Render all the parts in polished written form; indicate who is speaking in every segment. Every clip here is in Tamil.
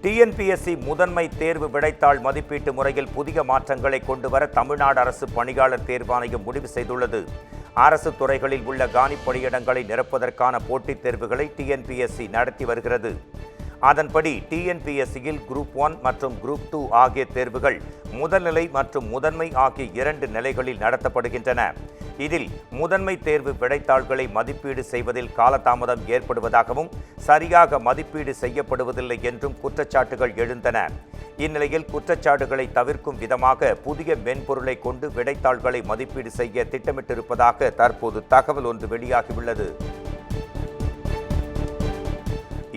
Speaker 1: டிஎன்பிஎஸ்சி முதன்மை தேர்வு விடைத்தாள் மதிப்பீட்டு முறையில் புதிய மாற்றங்களை கொண்டுவர தமிழ்நாடு அரசு பணியாளர் தேர்வாணையம் முடிவு செய்துள்ளது. அரசு துறைகளில் உள்ள காலி பணியிடங்களை நிரப்புவதற்கான போட்டித் தேர்வுகளை டிஎன்பிஎஸ்சி நடத்தி வருகிறது. அதன்படி டிஎன்பிஎஸ்சியில் குரூப் 1 மற்றும் குரூப் 2 ஆகிய தேர்வுகள் முதல்நிலை மற்றும் முதன்மை ஆகிய 2 நிலைகளில் நடத்தப்படுகின்றன. இதில் முதன்மை தேர்வு விடைத்தாள்களை மதிப்பீடு செய்வதில் காலதாமதம் ஏற்படுவதாகவும் சரியாக மதிப்பீடு செய்யப்படுவதில்லை என்றும் குற்றச்சாட்டுகள் எழுந்தன. இந்நிலையில் குற்றச்சாட்டுகளை தவிர்க்கும் விதமாக புதிய மென்பொருளை கொண்டு விடைத்தாள்களை மதிப்பீடு செய்ய திட்டமிட்டிருப்பதாக தற்போது தகவல் ஒன்று வெளியாகியுள்ளது.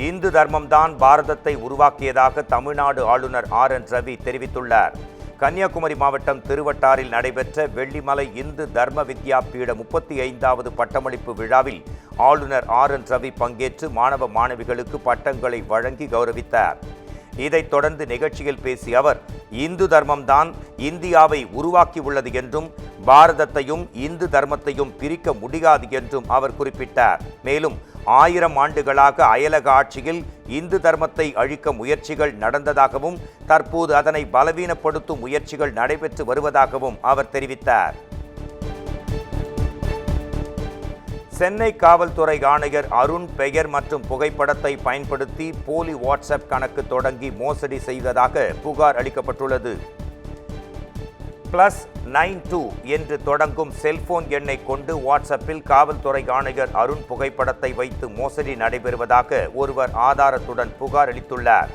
Speaker 1: இந்து தர்மம்தான் பாரதத்தை உருவாக்கியதாக தமிழ்நாடு ஆளுநர் RN ரவி தெரிவித்துள்ளார். கன்னியாகுமரி மாவட்டம் திருவட்டாரில் நடைபெற்ற வெள்ளிமலை இந்து தர்ம வித்யா பீட 35வது பட்டமளிப்பு விழாவில் ஆளுநர் RN ரவி பங்கேற்று மாணவ மாணவிகளுக்கு பட்டங்களை வழங்கி கௌரவித்தார். இதைத் தொடர்ந்து நிகழ்ச்சியில் பேசிய அவர், இந்து தர்மம்தான் இந்தியாவை உருவாக்கியுள்ளது என்றும் பாரதத்தையும் இந்து தர்மத்தையும் பிரிக்க முடியாது என்றும் அவர் குறிப்பிட்டார். மேலும் 1000 ஆண்டுகளாக அயலக ஆட்சியில் இந்து தர்மத்தை அழிக்க முயற்சிகள் நடந்ததாகவும் தற்போது அதனை பலவீனப்படுத்தும் முயற்சிகள் நடைபெற்று வருவதாகவும் அவர் தெரிவித்தார். சென்னை காவல்துறை ஆணையர் அருண் பெயர் மற்றும் புகைப்படத்தை பயன்படுத்தி போலி வாட்ஸ்அப் கணக்கு தொடங்கி மோசடி செய்ததாக புகார் அளிக்கப்பட்டுள்ளது. +92 என்று தொடங்கும் செல்போன் எண்ணை கொண்டு வாட்ஸ்அப்பில் காவல்துறை ஆணையர் அருண் புகைப்படத்தை வைத்து மோசடி நடைபெறுவதாக ஒருவர் ஆதாரத்துடன் புகார் அளித்துள்ளார்.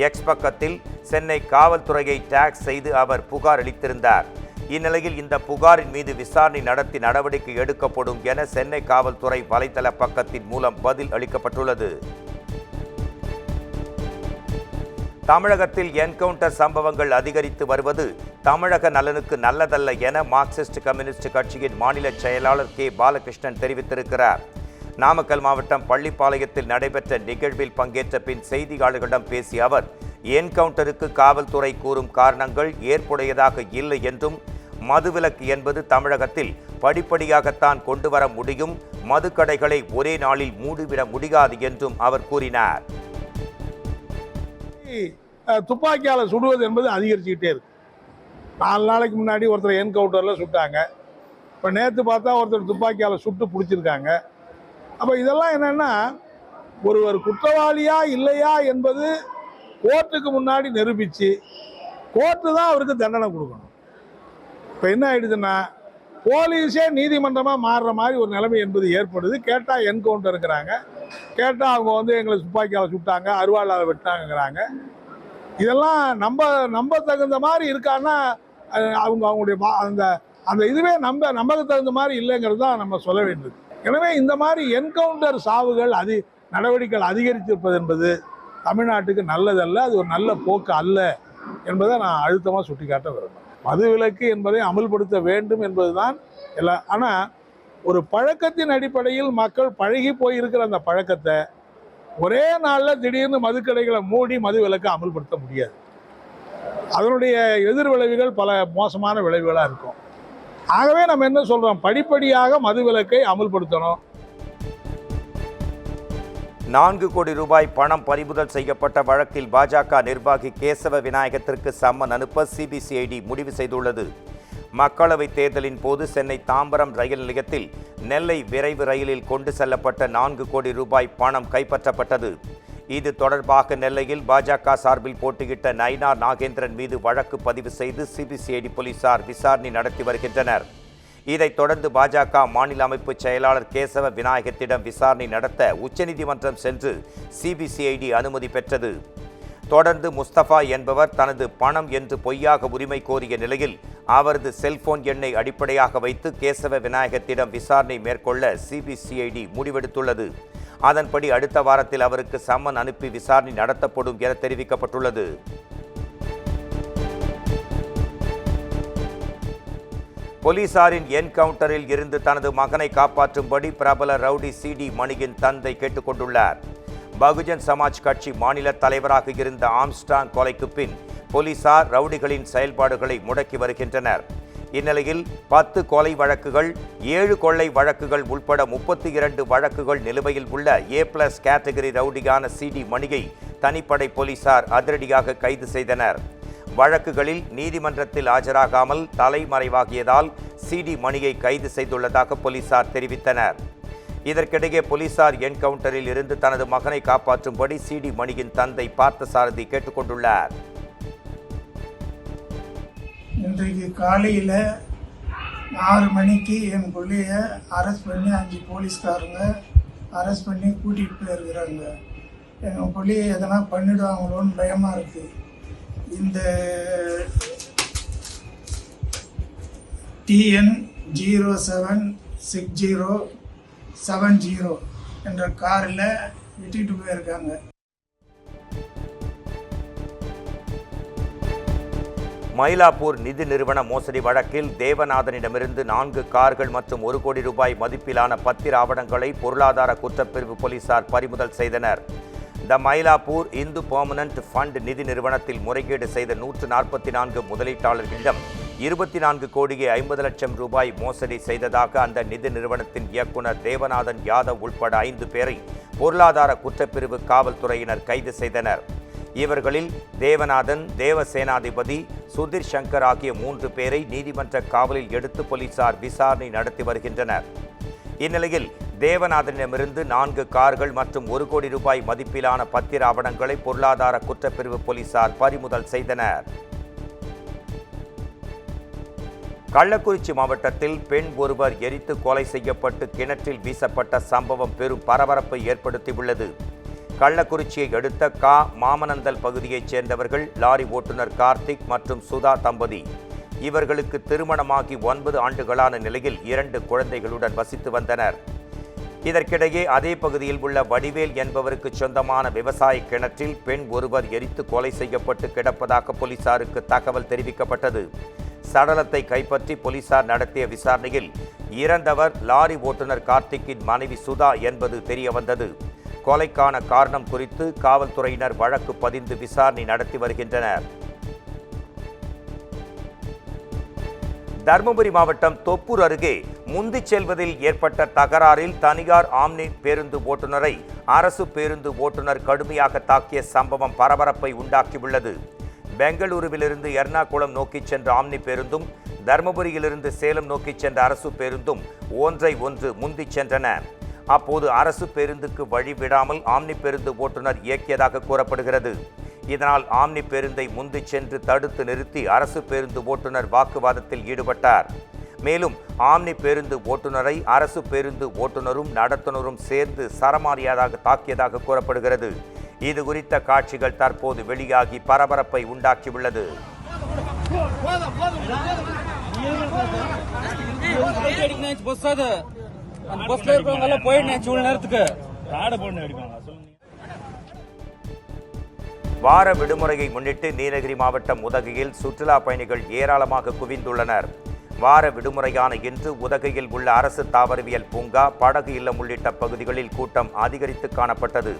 Speaker 1: எக்ஸ் பக்கத்தில் சென்னை காவல்துறையை டேக் செய்து அவர் புகார் அளித்திருந்தார். இந்நிலையில் இந்த புகாரின் மீது விசாரணை நடத்தி நடவடிக்கை எடுக்கப்படும் என சென்னை காவல்துறை வலைதள பக்கத்தின் மூலம் பதில் அளிக்கப்பட்டுள்ளது. தமிழகத்தில் என்கவுண்டர் சம்பவங்கள் அதிகரித்து வருவது தமிழக நலனுக்கு நல்லதல்ல என மார்க்சிஸ்ட் கம்யூனிஸ்ட் கட்சியின் மாநில செயலாளர் கே. பாலகிருஷ்ணன் தெரிவித்திருக்கிறார். நாமக்கல் மாவட்டம் பள்ளிப்பாளையத்தில் நடைபெற்ற நிகழ்வில் பங்கேற்ற பின் செய்தியாளர்களிடம் பேசிய அவர், என்கவுண்டருக்கு காவல்துறை கூறும் காரணங்கள் ஏற்புடையதாக இல்லை என்றும் மதுவிலக்கு என்பது தமிழகத்தில் படிப்படியாகத்தான் கொண்டு வர முடியும், மதுக்கடைகளை ஒரே நாளில் மூடிவிட முடியாது என்றும் அவர் கூறினார்.
Speaker 2: துப்பாக்கியால சுடுவது என்பது அதிகரிச்சுக்கிட்டே இருக்கு. 4 நாளைக்கு முன்னாடி ஒருத்தர் என்கவுண்டரில் சுட்டாங்க. இப்போ நேற்று பார்த்தா ஒருத்தர் துப்பாக்கியால் சுட்டு பிடிச்சிருக்காங்க. அப்போ இதெல்லாம் என்னென்னா, ஒருவர் குற்றவாளியா இல்லையா என்பது கோர்ட்டுக்கு முன்னாடி நிரூபித்து கோர்ட்டு தான் அவருக்கு தண்டனை கொடுக்கணும். இப்போ என்ன ஆயிடுதுன்னா, போலீஸே நீதிமன்றமாக மாறுற மாதிரி ஒரு நிலைமை என்பது ஏற்படுது. கேட்டால் என்கவுண்டர் இருக்கிறாங்க, கேட்டால் அவங்க எங்களை துப்பாக்கியால் சுட்டாங்க, அருவாளால் வெட்டாங்கிறாங்க. இதெல்லாம் நம்ப தகுந்த மாதிரி இருக்கான்னா அவங்களுடைய அந்த இதுவே நமக்கு தகுந்த மாதிரி இல்லைங்கிறது தான் நம்ம சொல்ல வேண்டியது. எனவே இந்த மாதிரி என்கவுண்டர் சாவுகள் நடவடிக்கைகள் அதிகரித்திருப்பது என்பது தமிழ்நாட்டுக்கு நல்லதல்ல, அது ஒரு நல்ல போக்கு அல்ல என்பதை நான் அழுத்தமாக சுட்டிக்காட்ட விரும்புகிறேன். மதுவிலக்கு என்பதை அமல்படுத்த வேண்டும் என்பதுதான் எல்லாம். ஆனால் ஒரு பழக்கத்தின் அடிப்படையில் மக்கள் பழகி போயிருக்கிற அந்த பழக்கத்தை ஒரே நாளில் திடீர்னு மதுக்கடைகளை மூடி மதுவிலக்கை அமல்படுத்த முடியாது. அதனுடைய எதிர் விளைவுகள் பல மோசமான விளைவுகளாக இருக்கும். ஆகவே நம்ம என்ன சொல்கிறோம், படிப்படியாக மதுவிலக்கை அமல்படுத்தணும்.
Speaker 1: 4 கோடி ரூபாய் பணம் பறிமுதல் செய்யப்பட்ட வழக்கில் பாஜக நிர்வாகி கேசவ விநாயகத்திற்கு சம்மன் அனுப்ப சிபிசிஐடி முடிவு செய்துள்ளது. மக்களவைத் தேர்தலின் போது சென்னை தாம்பரம் ரயில் நிலையத்தில் நெல்லை விரைவு ரயிலில் கொண்டு செல்லப்பட்ட 4 கோடி ரூபாய் பணம் கைப்பற்றப்பட்டது. இது தொடர்பாக நெல்லையில் பாஜக சார்பில் போட்டியிட்ட நயினார் நாகேந்திரன் மீது வழக்கு பதிவு செய்து சிபிசிஐடி போலீசார் விசாரணை நடத்தி வருகின்றனர். இதைத் தொடர்ந்து பாஜக மாநில அமைப்பு செயலாளர் கேசவ விநாயகத்திடம் விசாரணை நடத்த உச்சநீதிமன்றம் சென்று சிபிசிஐடி அனுமதி பெற்றது. தொடர்ந்து முஸ்தபா என்பவர் தனது பணம் என்று பொய்யாக உரிமை கோரிய நிலையில் அவரது செல்போன் எண்ணை அடிப்படையாக வைத்து கேசவ விநாயகத்திடம் விசாரணை மேற்கொள்ள சிபிசிஐடி முடிவெடுத்துள்ளது. அதன்படி அடுத்த வாரத்தில் அவருக்கு சம்மன் அனுப்பி விசாரணை நடத்தப்படும் என தெரிவிக்கப்பட்டுள்ளது. போலீசாரின் என்கவுண்டரில் இருந்து தனது மகனை காப்பாற்றும்படி பிரபல ரவுடி CD மணியின் தந்தை கேட்டுக்கொண்டுள்ளார். பகுஜன் சமாஜ் கட்சி மாநில தலைவராக இருந்த ஆம்ஸ்ட்ராங் கொலைக்கு பின் போலீசார் ரவுடிகளின் செயல்பாடுகளை முடக்கி வருகின்றனர். இந்நிலையில் 10 கொலை வழக்குகள், 7 கொள்ளை வழக்குகள் உட்பட 32 வழக்குகள் நிலுவையில் உள்ள A+ கேட்டகரி ரவுடியான CD மணியை தனிப்படை போலீசார் அதிரடியாக கைது செய்தனர். வழக்குகளில் நீதிமன்றத்தில் ஆஜராகாமல் தலைமறைவாகியதால் சிடி மணியை கைது செய்துள்ளதாக போலீசார் தெரிவித்தனர். இதற்கிடையே போலீசார் என்கவுண்டரில் இருந்து தனது மகனை காப்பாற்றும்படி சிடி மணியின் தந்தை பார்த்தசாரதி கேட்டுக்கொண்டுள்ளார்.
Speaker 3: இன்றைக்கு காலையில் 6 மணிக்கு என் பிள்ளைய அரெஸ்ட் பண்ணி 5 போலீஸ்காரங்க அரெஸ்ட் பண்ணி கூட்டிகிட்டு போயிருக்கிறாங்க. எங்கள் பிள்ளைய எதனா பண்ணிடுவாங்களோன்னு பயமாக இருக்குது. இந்த TN 076070 என்ற காரில் விட்டுட்டு போயிருக்காங்க.
Speaker 1: மயிலாப்பூர் நிதி நிறுவன மோசடி வழக்கில் தேவநாதனிடமிருந்து 4 கார்கள் மற்றும் 1 கோடி ரூபாய் மதிப்பிலான பத்திர ஆவணங்களை பொருளாதார குற்றப்பிரிவு போலீசார் பறிமுதல் செய்தனர். த மயிலாப்பூர் இந்து பெர்மனன்ட் ஃபண்ட் நிதி நிறுவனத்தில் முறைகேடு செய்த 144 முதலீட்டாளர்களிடம் 24 கோடியே 50 லட்சம் ரூபாய் மோசடி செய்ததாக அந்த நிதி நிறுவனத்தின் இயக்குனர் தேவநாதன் யாதவ் உட்பட 5 பேரை பொருளாதார குற்றப்பிரிவு காவல்துறையினர் கைது செய்தனர். இவர்களில் தேவநாதன், தேவசேனாதிபதி, சுதீர் சங்கர் ஆகிய 3 பேரை நீதிமன்ற காவலில் எடுத்து போலீசார் விசாரணை நடத்தி வருகின்றனர். இந்நிலையில் தேவநாதனிடமிருந்து 4 கார்கள் மற்றும் 1 கோடி ரூபாய் மதிப்பிலான பத்திர ஆவணங்களை பொருளாதார குற்றப்பிரிவு போலீசார் பறிமுதல் செய்தனர். கள்ளக்குறிச்சி மாவட்டத்தில் பெண் ஒருவர் எரித்து கொலை செய்யப்பட்டு கிணற்றில் வீசப்பட்ட சம்பவம் பெரும் பரபரப்பை ஏற்படுத்தியுள்ளது. கள்ளக்குறிச்சியை அடுத்த மாமனந்தல் பகுதியைச் சேர்ந்தவர்கள் லாரி ஓட்டுநர் கார்த்திக் மற்றும் சுதா தம்பதி. இவர்களுக்கு திருமணமாகி 9 ஆண்டுகளான நிலையில் 2 குழந்தைகளுடன் வசித்து வந்தனர். இதற்கிடையே அதே பகுதியில் உள்ள வடிவேல் என்பவருக்கு சொந்தமான விவசாய கிணற்றில் பெண் ஒருவர் எரித்து கொலை செய்யப்பட்டு கிடப்பதாக போலீசாருக்கு தகவல் தெரிவிக்கப்பட்டது. சடலத்தை கைப்பற்றி போலீசார் நடத்திய விசாரணையில் இறந்தவர் லாரி ஓட்டுநர் கார்த்திக்கின் மனைவி சுதா என்பது தெரியவந்தது. கொலைக்கான காரணம் குறித்து காவல்துறையினர் வழக்கு பதிந்து விசாரணை நடத்தி வருகின்றனர். தருமபுரி மாவட்டம் தொப்பூர் அருகே முந்திச் செல்வதில் ஏற்பட்ட தகராறில் தனியார் ஆம்னி பேருந்து ஓட்டுநரை அரசு பேருந்து ஓட்டுநர் கடுமையாக தாக்கிய சம்பவம் பரபரப்பை உண்டாக்கியுள்ளது. பெங்களூருவிலிருந்து எர்ணாகுளம் நோக்கி சென்ற ஆம்னி பேருந்தும் தருமபுரியிலிருந்து சேலம் நோக்கி சென்ற அரசு பேருந்தும் ஒன்றை ஒன்று முந்திச் சென்றன. அப்போது அரசு பேருந்துக்கு வழிவிடாமல் ஆம்னி பேருந்து ஓட்டுநர் இயக்கியதாக கூறப்படுகிறது. இதனால் ஆம்னி பேருந்தை முந்திச் சென்று தடுத்து நிறுத்தி அரசு பேருந்து ஓட்டுநர் வாக்குவாதத்தில் ஈடுபட்டார். மேலும் ஆம்னி பேருந்து ஓட்டுநரை அரசு பேருந்து ஓட்டுநரும் நடத்துனரும் சேர்ந்து சரமாரியாக தாக்கியதாக கூறப்படுகிறது. இது குறித்த காட்சிகள் தற்போது வெளியாகி பரபரப்பை உண்டாக்கியுள்ளது. வார விடுமுறையை முன்னிட்டு நீலகிரி மாவட்டம் உதகையில் சுற்றுலா பயணிகள் ஏராளமாக குவிந்துள்ளனர். வார விடுமுறையான இன்று உதகையில் உள்ள அரசு தாவரவியல் பூங்கா, படகு இல்லம் உள்ளிட்ட பகுதிகளில் கூட்டம் அதிகரித்து காணப்பட்டது.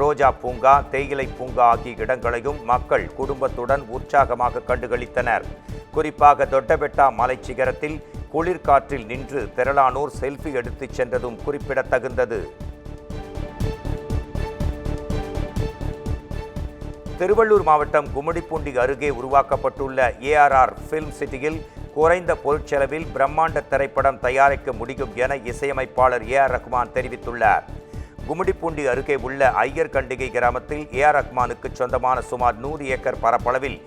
Speaker 1: ரோஜா பூங்கா, தேயிலை பூங்கா ஆகிய இடங்களையும் மக்கள் குடும்பத்துடன் உற்சாகமாக கண்டுகளித்தனர். குறிப்பாக தொட்டபெட்டா மலை சிகரத்தில் குளிர்காற்றில் நின்று திரளானோர் செல்ஃபி எடுத்துச் சென்றதும் குறிப்பிடத்தகுந்தது. திருவள்ளூர் மாவட்டம் கும்மிடிப்பூண்டி அருகே உருவாக்கப்பட்டுள்ள ARR ஃபில்ம் சிட்டியில் குறைந்த பொருட்செலவில் பிரம்மாண்ட திரைப்படம் தயாரிக்க முடியும் என இசையமைப்பாளர் AR ரஹ்மான் தெரிவித்துள்ளார். கும்மிடிப்பூண்டி அருகே உள்ள ஐயர்கண்டிகை கிராமத்தில் AR ரஹ்மானுக்கு சொந்தமான சுமார் 100 ஏக்கர் பரப்பளவில்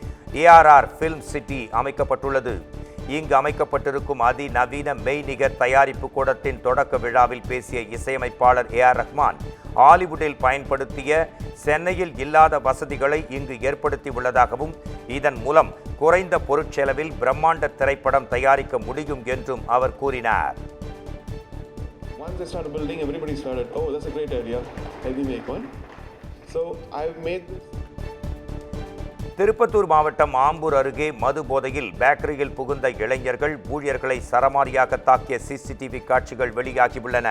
Speaker 1: ARR ஃபில்ம் சிட்டி அமைக்கப்பட்டுள்ளது. இங்கு அமைக்கப்பட்டிருக்கும் அதிநவீன மெய்நிகர் தயாரிப்பு கூடத்தின் தொடக்க விழாவில் பேசிய இசையமைப்பாளர் AR ரஹ்மான், ஹாலிவுட்டில் பயன்படுத்திய சென்னையில் இல்லாத வசதிகளை இங்கு ஏற்படுத்தி உள்ளதாகவும் இதன் மூலம் குறைந்த பொருட்செலவில் பிரம்மாண்ட திரைப்படம் தயாரிக்க முடியும் என்றும் அவர் கூறினார்.
Speaker 4: Once I started building, everybody started, oh, that's a great idea, let me make one. So I've made this.
Speaker 1: Tirupattur மாவட்டம் ஆம்பூர் அருகே மது போதையில் பேக்கரியில் புகுந்த இளைஞர்கள் ஊழியர்களை சரமாரியாக தாக்கிய CCTV காட்சிகள் வெளியாகியுள்ளன.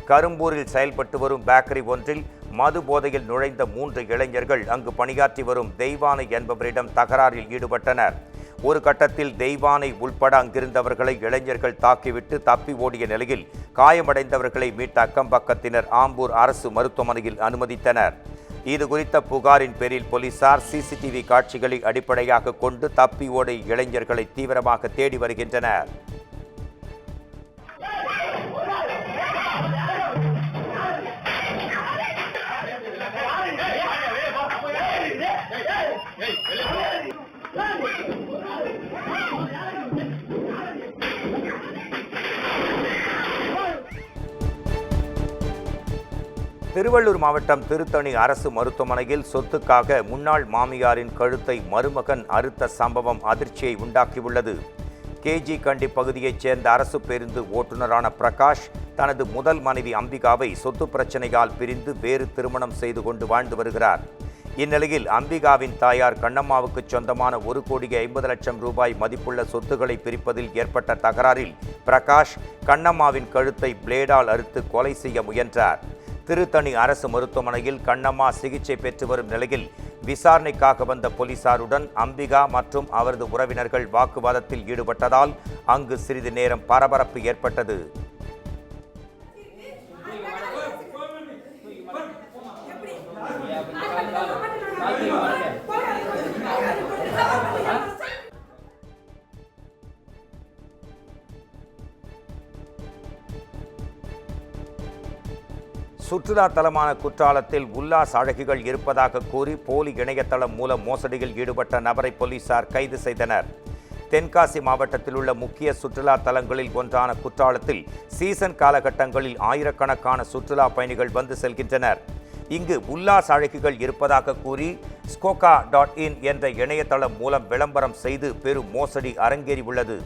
Speaker 1: கரும்பூரில் செயல்பட்டு வரும் பேக்கரி ஒன்றில் மது போதையில் நுழைந்த 3 இளைஞர்கள் அங்கு பணியாற்றி வரும் தெய்வானை என்பவரிடம் தகராறில் ஈடுபட்டனர். ஒரு கட்டத்தில் தெய்வானை உள்பட அங்கிருந்தவர்களை இளைஞர்கள் தாக்கிவிட்டு தப்பி ஓடிய நிலையில் காயமடைந்தவர்களை மீட்ட அக்கம்பக்கத்தினர் ஆம்பூர் அரசு மருத்துவமனையில் அனுமதித்தனர். இது குறித்த புகாரின் பேரில் போலீசார் சிசிடிவி காட்சிகளை அடிப்படையாக கொண்டு தப்பி ஓடிய இளைஞர்களை தீவிரமாக தேடி வருகின்றனர். திருவள்ளூர் மாவட்டம் திருத்தணி அரசு மருத்துவமனையில் சொத்துக்காக முன்னாள் மாமியாரின் கழுத்தை மருமகன் அறுத்த சம்பவம் அதிர்ச்சியை உண்டாக்கியுள்ளது. கேஜி கண்டி பகுதியைச் சேர்ந்த அரசு பேருந்து ஓட்டுநரான பிரகாஷ் தனது முதல் மனைவி அம்பிகாவை சொத்து பிரச்சனையால் பிரிந்து வேறு திருமணம் செய்து கொண்டு வாழ்ந்து வருகிறார். இந்நிலையில் அம்பிகாவின் தாயார் கண்ணம்மாவுக்கு சொந்தமான 1,50,00,000 ரூபாய் மதிப்புள்ள சொத்துக்களை பிரிப்பதில் ஏற்பட்ட தகராறில் பிரகாஷ் கண்ணம்மாவின் கழுத்தை பிளேடால் அறுத்து கொலை செய்ய முயன்றார். திருத்தணி அரசு மருத்துவமனையில் கண்ணம்மா சிகிச்சை பெற்று வரும் நிலையில் விசாரணைக்காக வந்த போலீசாருடன் அம்பிகா மற்றும் அவரது உறவினர்கள் வாக்குவாதத்தில் ஈடுபட்டதால் அங்கு சிறிது நேரம் பரபரப்பு ஏற்பட்டது. சுற்றுலா தலமான குற்றாலத்தில் உல்லாச அழகிகள் இருப்பதாக கூறி போலி இணையதளம் மூலம் மோசடியில் ஈடுபட்ட நபரை போலீசார் கைது செய்தனர். தென்காசி மாவட்டத்தில் உள்ள முக்கிய சுற்றுலா தலங்களில் ஒன்றான குற்றாலத்தில் சீசன் காலகட்டங்களில் ஆயிரக்கணக்கான சுற்றுலா பயணிகள் வந்து செல்கின்றனர். இங்கு உல்லாச அழகிகள் இருப்பதாக கூறி skoka.in என்ற இணையதளம் மூலம் விளம்பரம் செய்து பெரும் மோசடி அரங்கேறியுள்ளது.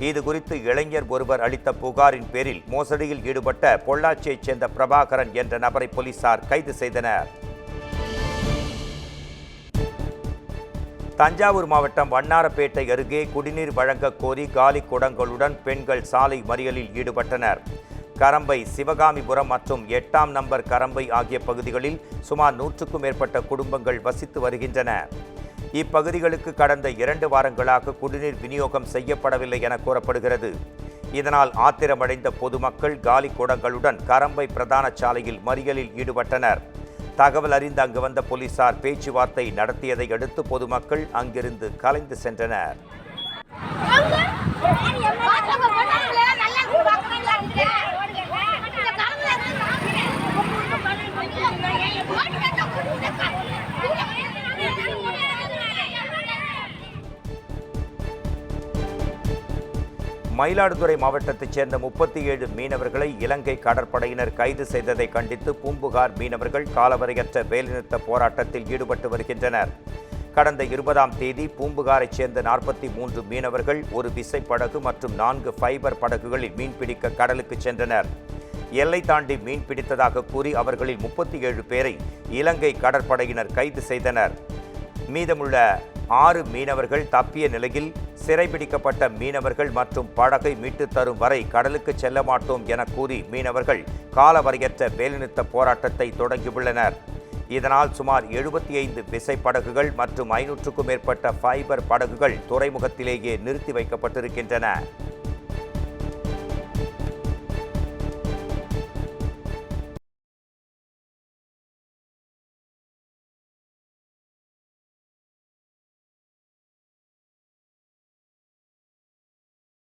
Speaker 1: இது குறித்து இளைஞர் ஒருவர் அளித்த புகாரின் பேரில் மோசடியில் ஈடுபட்ட பொள்ளாச்சியைச் சேர்ந்த பிரபாகரன் என்ற நபரை போலீசார் கைது செய்தனர். தஞ்சாவூர் மாவட்டம் வண்ணாரப்பேட்டை அருகே குடிநீர் வழங்க கோரி காலி குடங்களுடன் பெண்கள் சாலை மறியலில் ஈடுபட்டனர். கரம்பை, சிவகாமிபுரம் மற்றும் 8ஆம் நம்பர் கரம்பை ஆகிய பகுதிகளில் சுமார் 100க்கும் மேற்பட்ட குடும்பங்கள் வசித்து வருகின்றன. இப்பகுதிகளுக்கு கடந்த 2 வாரங்களாக குடிநீர் விநியோகம் செய்யப்படவில்லை என கூறப்படுகிறது. இதனால் ஆத்திரமடைந்த பொதுமக்கள் காலி குடங்களுடன் கரம்பை பிரதான சாலையில் மறியலில் ஈடுபட்டனர். தகவல் அறிந்து அங்கு வந்த போலீசார் பேச்சுவார்த்தை நடத்தியதை அடுத்து பொதுமக்கள் அங்கிருந்து கலைந்து சென்றனர். மயிலாடுதுறை மாவட்டத்தைச் சேர்ந்த 37 மீனவர்களை இலங்கை கடற்படையினர் கைது செய்ததை கண்டித்து பூம்புகார் மீனவர்கள் காலவரையற்ற வேலைநிறுத்த போராட்டத்தில் ஈடுபட்டு வருகின்றனர். கடந்த 20ஆம் தேதி பூம்புகாரைச் சேர்ந்த 43 மீனவர்கள் ஒரு விசைப்படகு மற்றும் 4 ஃபைபர் படகுகளில் மீன்பிடிக்க கடலுக்கு சென்றனர். எல்லை தாண்டி மீன் பிடித்ததாக கூறி அவர்களில் 37 பேரை இலங்கை கடற்படையினர் கைது செய்தனர். மீதமுள்ள 6 மீனவர்கள் தப்பிய நிலையில் சிறைபிடிக்கப்பட்ட மீனவர்கள் மற்றும் படகை மீட்டு தரும் வரை கடலுக்கு செல்ல மாட்டோம் என கூறி மீனவர்கள் காலவரையற்ற வேலைநிறுத்த போராட்டத்தை தொடங்கியுள்ளனர். இதனால் சுமார் 75 விசைப்படகுகள் மற்றும் 500க்கும் மேற்பட்ட ஃபைபர் படகுகள் துறைமுகத்திலேயே நிறுத்தி வைக்கப்பட்டிருக்கின்றன.